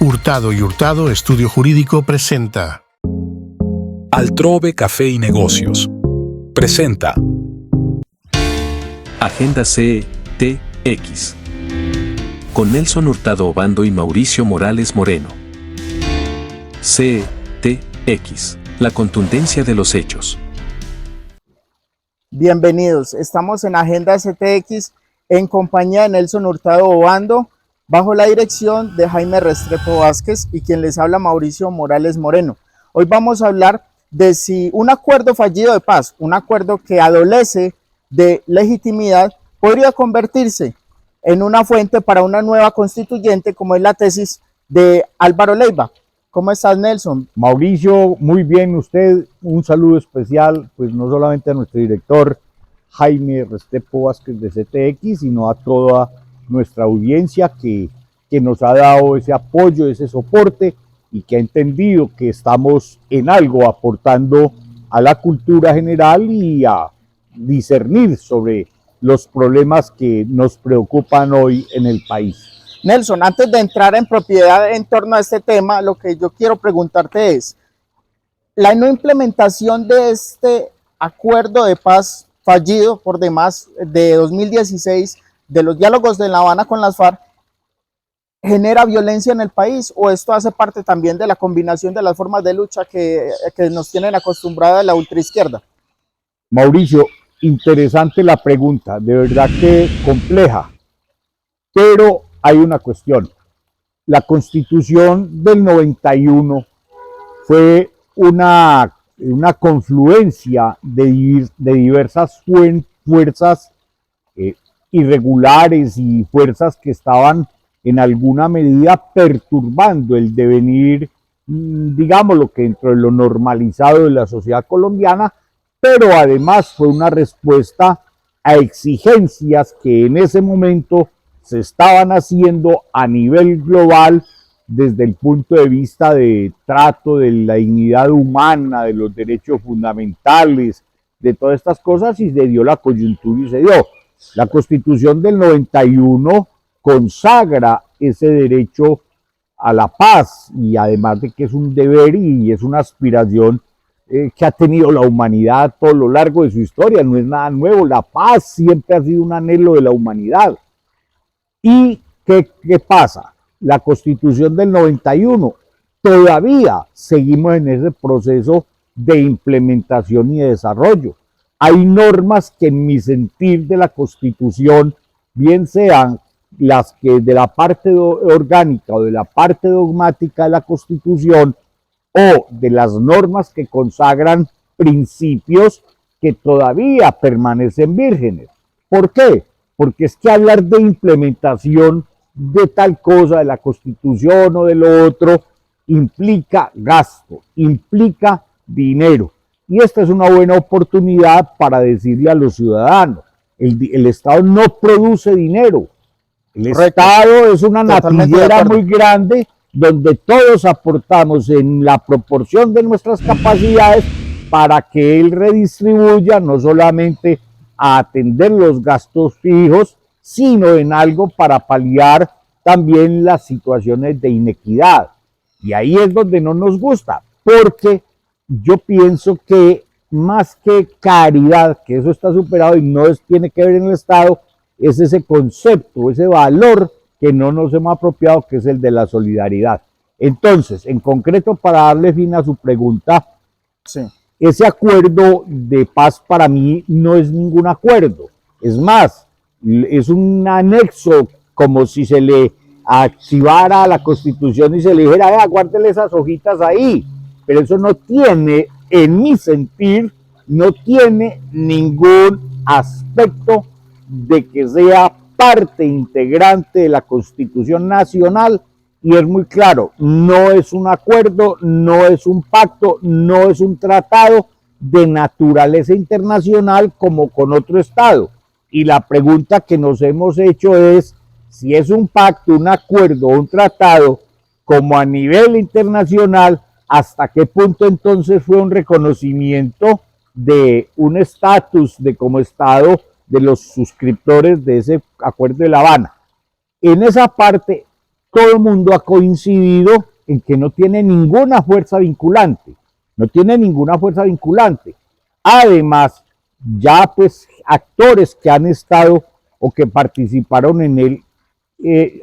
Hurtado y Hurtado Estudio Jurídico presenta Altrove Café y Negocios presenta Agenda CTX con Nelson Hurtado Obando y Mauricio Morales Moreno. CTX, la contundencia de los hechos. Bienvenidos, estamos en Agenda CTX en compañía de Nelson Hurtado Obando, bajo la dirección de Jaime Restrepo Vázquez y quien les habla Mauricio Morales Moreno. Hoy vamos a hablar de si un acuerdo fallido de paz, un acuerdo que adolece de legitimidad, podría convertirse en una fuente para una nueva constituyente, como es la tesis de Álvaro Leiva. ¿Cómo estás, Nelson? Mauricio, muy bien. Usted, un saludo especial, pues no solamente a nuestro director Jaime Restrepo Vázquez de CTX, sino a toda nuestra audiencia que nos ha dado ese apoyo, ese soporte y que ha entendido que estamos en algo aportando a la cultura general y a discernir sobre los problemas que nos preocupan hoy en el país. Nelson, antes de entrar en propiedad en torno a este tema, lo que yo quiero preguntarte es, la no implementación de este acuerdo de paz fallido por demás de 2016, de los diálogos de La Habana con las FARC, ¿genera violencia en el país o esto hace parte también de la combinación de las formas de lucha que nos tienen acostumbrada la ultraizquierda? Mauricio, interesante la pregunta, de verdad que compleja, pero hay una cuestión. La Constitución del 91 fue una confluencia de diversas fuerzas irregulares y fuerzas que estaban en alguna medida perturbando el devenir, digámoslo, que dentro de lo normalizado de la sociedad colombiana, pero además fue una respuesta a exigencias que en ese momento se estaban haciendo a nivel global desde el punto de vista de trato de la dignidad humana, de los derechos fundamentales, de todas estas cosas, y se dio la coyuntura y se dio. La Constitución del 91 consagra ese derecho a la paz y además de que es un deber y es una aspiración que ha tenido la humanidad a todo lo largo de su historia, no es nada nuevo, la paz siempre ha sido un anhelo de la humanidad. ¿Y qué pasa? La Constitución del 91, todavía seguimos en ese proceso de implementación y de desarrollo. Hay normas que en mi sentir de la Constitución, bien sean las que de la parte orgánica o de la parte dogmática de la Constitución o de las normas que consagran principios que todavía permanecen vírgenes. ¿Por qué? Porque es que hablar de implementación de tal cosa, de la Constitución o de lo otro, implica gasto, implica dinero. Y esta es una buena oportunidad para decirle a los ciudadanos, el Estado no produce dinero. El Correcto. Estado es una natillera muy grande donde todos aportamos en la proporción de nuestras capacidades para que él redistribuya no solamente a atender los gastos fijos, sino en algo para paliar también las situaciones de inequidad. Y ahí es donde no nos gusta, porque yo pienso que más que caridad, que eso está superado y no tiene que ver en el Estado, es ese concepto, ese valor que no nos hemos apropiado, que es el de la solidaridad. Entonces, en concreto, para darle fin a su pregunta, sí, ese acuerdo de paz para mí no es ningún acuerdo. Es más, es un anexo, como si se le activara a la Constitución y se le dijera, guárdele esas hojitas ahí. Pero eso no tiene, en mi sentir, no tiene ningún aspecto de que sea parte integrante de la Constitución Nacional, y es muy claro, no es un acuerdo, no es un pacto, no es un tratado de naturaleza internacional como con otro Estado. Y la pregunta que nos hemos hecho es, si es un pacto, un acuerdo, un tratado, como a nivel internacional, ¿hasta qué punto entonces fue un reconocimiento de un estatus de como Estado de los suscriptores de ese acuerdo de La Habana? En esa parte todo el mundo ha coincidido en que no tiene ninguna fuerza vinculante. No tiene ninguna fuerza vinculante. Además, ya pues actores que han estado o que participaron en él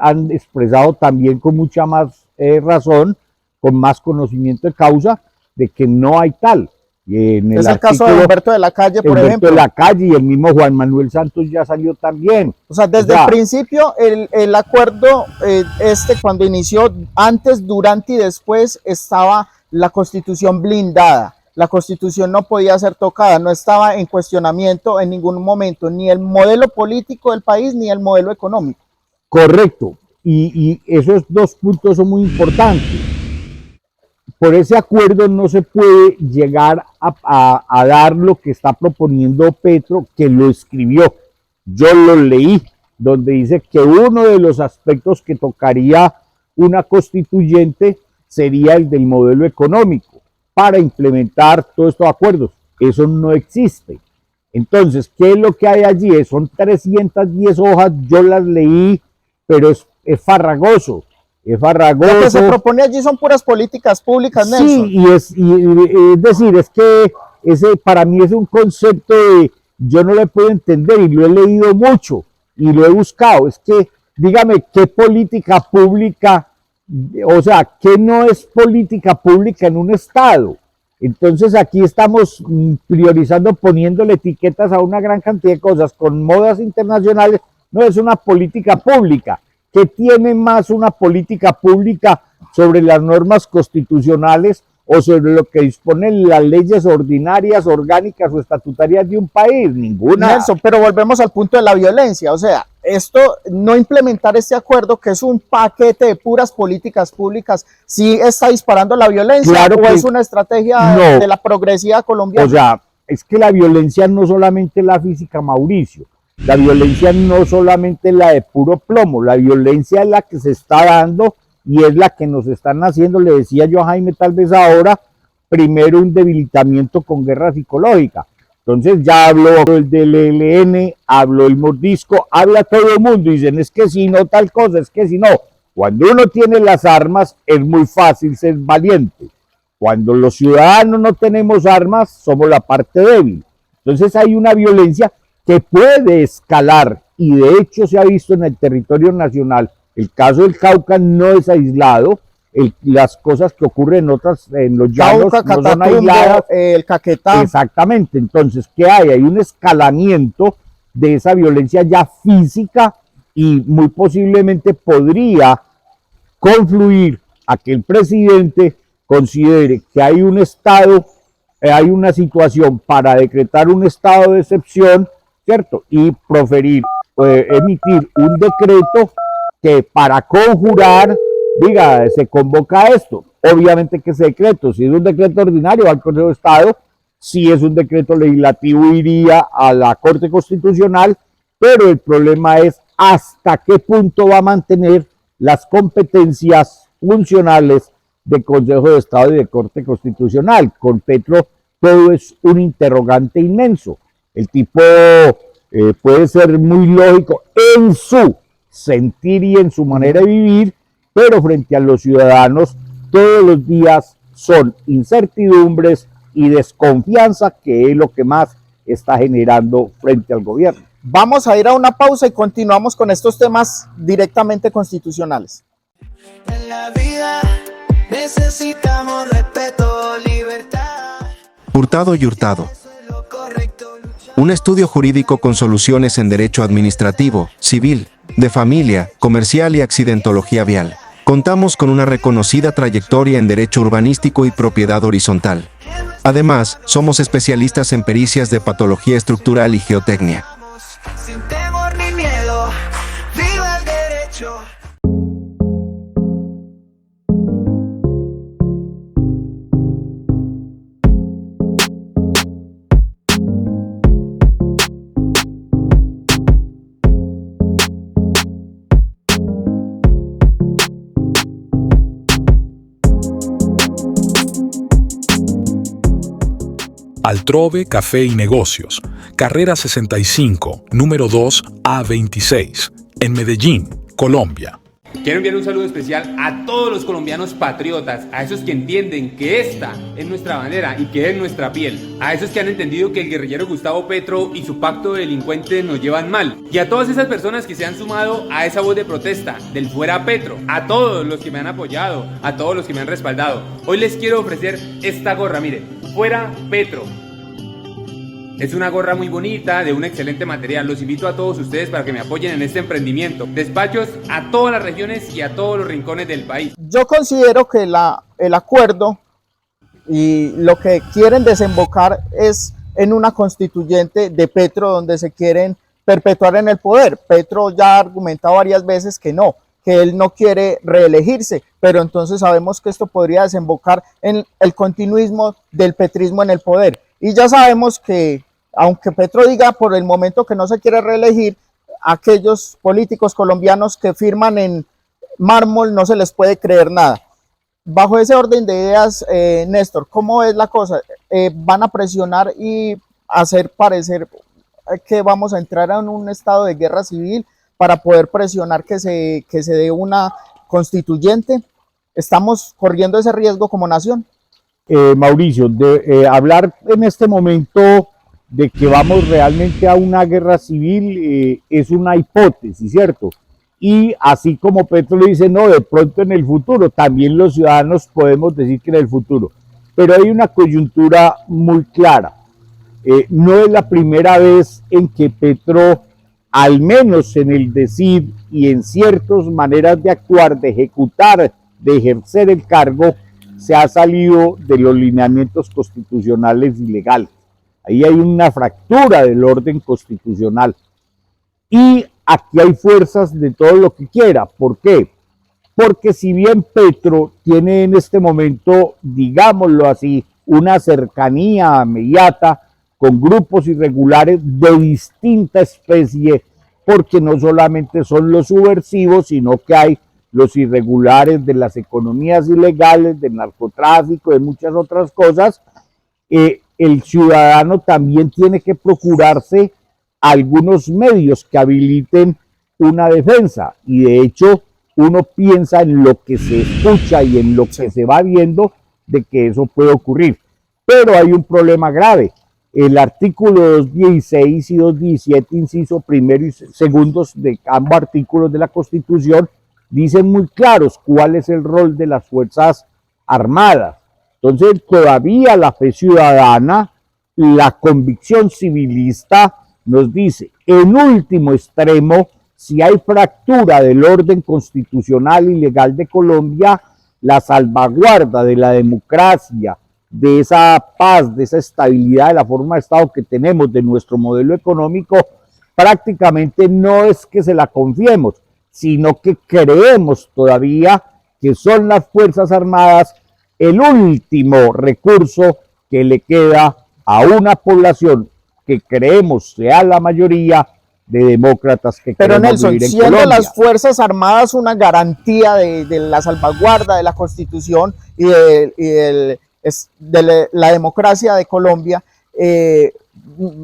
han expresado también con mucha más razón, con más conocimiento de causa, de que no hay tal. Es el caso de Humberto de la Calle, por ejemplo. Humberto de la Calle y el mismo Juan Manuel Santos ya salió también. O sea, desde el principio el acuerdo cuando inició, antes, durante y después estaba la Constitución blindada. La Constitución no podía ser tocada, no estaba en cuestionamiento en ningún momento, ni el modelo político del país, ni el modelo económico. Correcto, y esos dos puntos son muy importantes. Por ese acuerdo no se puede llegar a dar lo que está proponiendo Petro, que lo escribió. Yo lo leí, donde dice que uno de los aspectos que tocaría una constituyente sería el del modelo económico para implementar todos estos acuerdos. Eso no existe. Entonces, ¿qué es lo que hay allí? Son 310 hojas, yo las leí, pero es farragoso. Es farragoso. Lo que se propone allí son puras políticas públicas, Nelson. Sí, es decir, es que ese para mí es un concepto de, yo no lo puedo entender y lo he leído mucho y lo he buscado. Es que, dígame, ¿qué política pública, o sea, qué no es política pública en un Estado? Entonces aquí estamos priorizando, poniéndole etiquetas a una gran cantidad de cosas con modas internacionales. No es una política pública. ¿Qué tiene más una política pública sobre las normas constitucionales o sobre lo que disponen las leyes ordinarias, orgánicas o estatutarias de un país? Ninguna. Nelson, pero volvemos al punto de la violencia. O sea, esto, no implementar este acuerdo, que es un paquete de puras políticas públicas, ¿sí está disparando la violencia? Claro, ¿o es una estrategia de la progresividad colombiana? O sea, es que la violencia no solamente la física, Mauricio. La violencia no solamente es la de puro plomo, la violencia es la que se está dando y es la que nos están haciendo, le decía yo a Jaime tal vez ahora, primero un debilitamiento con guerra psicológica. Entonces ya habló el del ELN, habló el mordisco, habla todo el mundo, dicen es que si no tal cosa, es que si no. Cuando uno tiene las armas es muy fácil ser valiente. Cuando los ciudadanos no tenemos armas, somos la parte débil. Entonces hay una violencia que puede escalar y de hecho se ha visto en el territorio nacional. El caso del Cauca no es aislado, las cosas que ocurren en los llanos Cauca, no son aisladas. El Caquetá. Exactamente, entonces, ¿qué hay? Hay un escalamiento de esa violencia ya física y muy posiblemente podría confluir a que el presidente considere que hay un estado, hay una situación para decretar un estado de excepción, ¿cierto? Y emitir un decreto que para conjurar, diga, se convoca esto. Obviamente que ese decreto, si es un decreto ordinario, va al Consejo de Estado, si es un decreto legislativo, iría a la Corte Constitucional, pero el problema es hasta qué punto va a mantener las competencias funcionales de Consejo de Estado y de Corte Constitucional. Con Petro todo es un interrogante inmenso. El tipo puede ser muy lógico en su sentir y en su manera de vivir, pero frente a los ciudadanos todos los días son incertidumbres y desconfianza, que es lo que más está generando frente al gobierno. Vamos a ir a una pausa y continuamos con estos temas directamente constitucionales. En la vida necesitamos respeto, libertad. Hurtado y Hurtado. Un estudio jurídico con soluciones en derecho administrativo, civil, de familia, comercial y accidentología vial. Contamos con una reconocida trayectoria en derecho urbanístico y propiedad horizontal. Además, somos especialistas en pericias de patología estructural y geotecnia. Sin temor ni miedo, viva el derecho. Altrove Café y Negocios, Carrera 65, número 2 A26, en Medellín, Colombia. Quiero enviar un saludo especial a todos los colombianos patriotas, a esos que entienden que esta es nuestra bandera y que es nuestra piel, a esos que han entendido que el guerrillero Gustavo Petro y su pacto de delincuentes nos llevan mal, y a todas esas personas que se han sumado a esa voz de protesta del fuera Petro, a todos los que me han apoyado, a todos los que me han respaldado. Hoy les quiero ofrecer esta gorra, mire, fuera Petro. Es una gorra muy bonita, de un excelente material. Los invito a todos ustedes para que me apoyen en este emprendimiento. Despachos a todas las regiones y a todos los rincones del país. Yo considero que el acuerdo y lo que quieren desembocar es en una constituyente de Petro donde se quieren perpetuar en el poder. Petro ya ha argumentado varias veces que no, que él no quiere reelegirse, pero entonces sabemos que esto podría desembocar en el continuismo del petrismo en el poder. Y ya sabemos que, aunque Petro diga por el momento que no se quiere reelegir, aquellos políticos colombianos que firman en mármol no se les puede creer nada. Bajo ese orden de ideas, Néstor, ¿cómo es la cosa? ¿Van a presionar y hacer parecer que vamos a entrar en un estado de guerra civil para poder presionar que se dé una constituyente? ¿Estamos corriendo ese riesgo como nación? Mauricio, hablar en este momento de que vamos realmente a una guerra civil es una hipótesis, ¿cierto? Y así como Petro le dice, no, de pronto en el futuro, también los ciudadanos podemos decir que en el futuro. Pero hay una coyuntura muy clara. No es la primera vez en que Petro, al menos en el decir y en ciertas maneras de actuar, de ejecutar, de ejercer el cargo, se ha salido de los lineamientos constitucionales y legales. Ahí hay una fractura del orden constitucional. Y aquí hay fuerzas de todo lo que quiera. ¿Por qué? Porque si bien Petro tiene en este momento, digámoslo así, una cercanía inmediata con grupos irregulares de distinta especie, porque no solamente son los subversivos, sino que hay los irregulares de las economías ilegales, del narcotráfico, de muchas otras cosas, el ciudadano también tiene que procurarse algunos medios que habiliten una defensa. Y de hecho, uno piensa en lo que se escucha y en lo que se va viendo de que eso puede ocurrir. Pero hay un problema grave. El artículo 216 y 217, inciso primero y segundos de ambos artículos de la Constitución, dicen muy claros cuál es el rol de las Fuerzas Armadas. Entonces, todavía la fe ciudadana, la convicción civilista nos dice, en último extremo, si hay fractura del orden constitucional y legal de Colombia, la salvaguarda de la democracia, de esa paz, de esa estabilidad de la forma de Estado que tenemos, de nuestro modelo económico, prácticamente no es que se la confiemos, sino que creemos todavía que son las Fuerzas Armadas el último recurso que le queda a una población que creemos sea la mayoría de demócratas que Pero queremos Nelson, vivir en siendo Colombia. las Fuerzas Armadas una garantía de la salvaguarda de la Constitución y de la democracia de Colombia,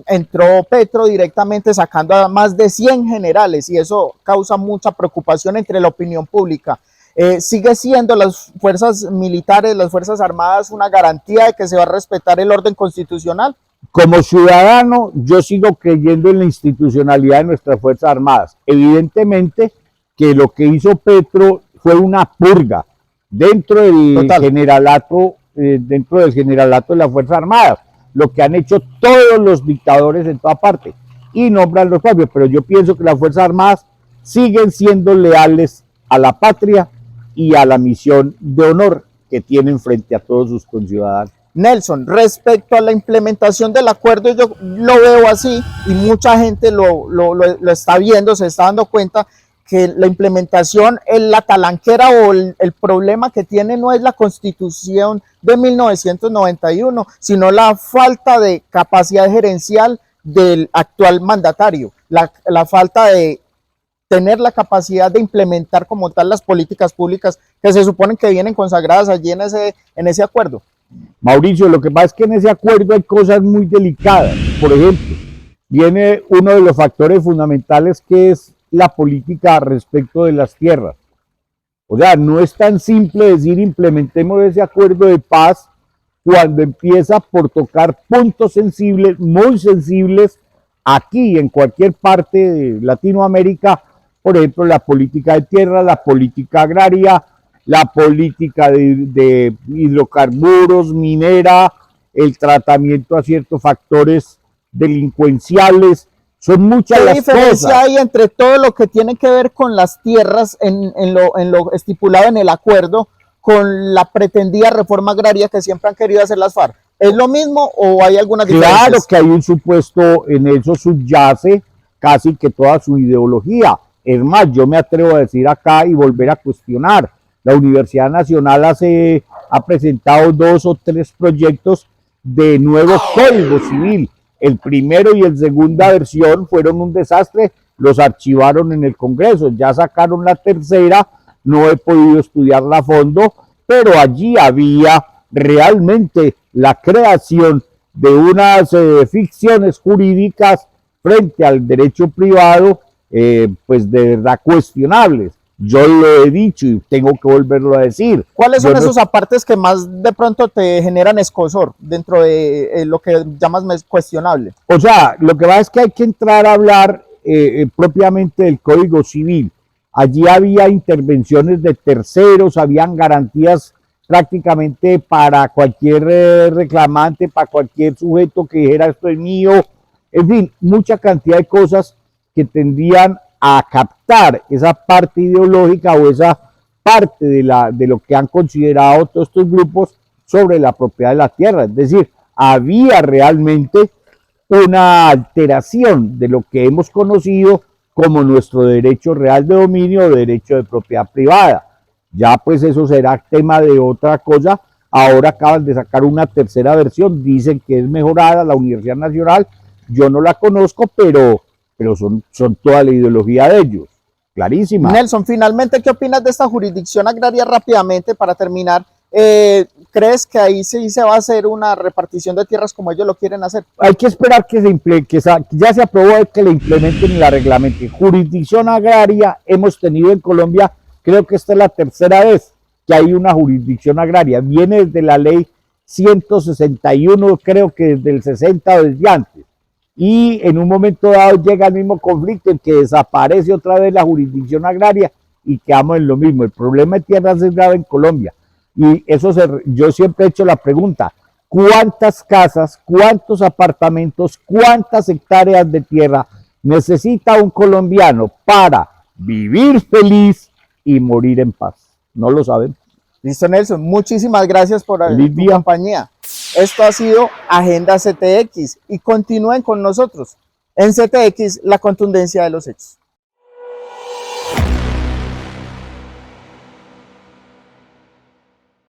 entró Petro directamente sacando a más de 100 generales y eso causa mucha preocupación entre la opinión pública. ¿Sigue siendo las fuerzas militares, las Fuerzas Armadas, una garantía de que se va a respetar el orden constitucional? Como ciudadano, yo sigo creyendo en la institucionalidad de nuestras Fuerzas Armadas. Evidentemente que lo que hizo Petro fue una purga dentro del generalato de las Fuerzas Armadas, lo que han hecho todos los dictadores en toda parte, y nombran los propios, pero yo pienso que las Fuerzas Armadas siguen siendo leales a la patria y a la misión de honor que tienen frente a todos sus conciudadanos. Nelson, respecto a la implementación del acuerdo, yo lo veo así y mucha gente lo está viendo, se está dando cuenta que la implementación, la talanquera o el problema que tiene no es la Constitución de 1991, sino la falta de capacidad gerencial del actual mandatario, la falta de tener la capacidad de implementar como tal las políticas públicas que se suponen que vienen consagradas allí en ese acuerdo. Mauricio, lo que pasa es que en ese acuerdo hay cosas muy delicadas. Por ejemplo, viene uno de los factores fundamentales que es la política respecto de las tierras. O sea, no es tan simple decir implementemos ese acuerdo de paz cuando empieza por tocar puntos sensibles, muy sensibles, aquí en cualquier parte de Latinoamérica, por ejemplo, la política de tierra, la política agraria, la política de hidrocarburos, minera, el tratamiento a ciertos factores delincuenciales. Son muchas las ¿Qué diferencia cosas. hay entre todo lo que tiene que ver con las tierras en lo estipulado en el acuerdo con la pretendida reforma agraria que siempre han querido hacer las FARC? ¿Es lo mismo o hay algunas diferencias? Claro que hay un supuesto, en eso subyace casi que toda su ideología. Es más, yo me atrevo a decir acá y volver a cuestionar. La Universidad Nacional ha presentado 2 o 3 proyectos de nuevo Código Civil. El primero y el segunda versión fueron un desastre, los archivaron en el Congreso, ya sacaron la tercera, no he podido estudiarla a fondo, pero allí había realmente la creación de unas ficciones jurídicas frente al derecho privado, pues de verdad cuestionables. Yo lo he dicho y tengo que volverlo a decir. ¿Cuáles son Yo no- esos apartes que más de pronto te generan escozor dentro de lo que llamas cuestionable? O sea, lo que pasa es que hay que entrar a hablar propiamente del Código Civil. Allí había intervenciones de terceros, habían garantías prácticamente para cualquier reclamante, para cualquier sujeto que dijera esto es mío, en fin, mucha cantidad de cosas que tendían a captar esa parte ideológica o esa parte de lo que han considerado todos estos grupos sobre la propiedad de la tierra. Es decir, había realmente una alteración de lo que hemos conocido como nuestro derecho real de dominio o derecho de propiedad privada. Ya pues eso será tema de otra cosa. Ahora acaban de sacar una tercera versión, dicen que es mejorada la Universidad Nacional. Yo no la conozco, pero son toda la ideología de ellos, clarísima. Nelson, finalmente, ¿qué opinas de esta jurisdicción agraria rápidamente para terminar? ¿Crees que ahí sí se va a hacer una repartición de tierras como ellos lo quieren hacer? Hay que esperar que ya se aprobó que le implementen y la reglamente. Jurisdicción agraria hemos tenido en Colombia, creo que esta es la tercera vez que hay una jurisdicción agraria. Viene desde la ley 161, creo que desde el 60 o desde antes. Y en un momento dado llega el mismo conflicto en que desaparece otra vez la jurisdicción agraria y quedamos en lo mismo. El problema de tierras es grave en Colombia. Y yo siempre he hecho la pregunta, ¿cuántas casas, cuántos apartamentos, cuántas hectáreas de tierra necesita un colombiano para vivir feliz y morir en paz? No lo saben. Listo, Nelson, muchísimas gracias por Feliz tu día. compañía. Esto ha sido Agenda CTX y continúen con nosotros. En CTX, la contundencia de los hechos.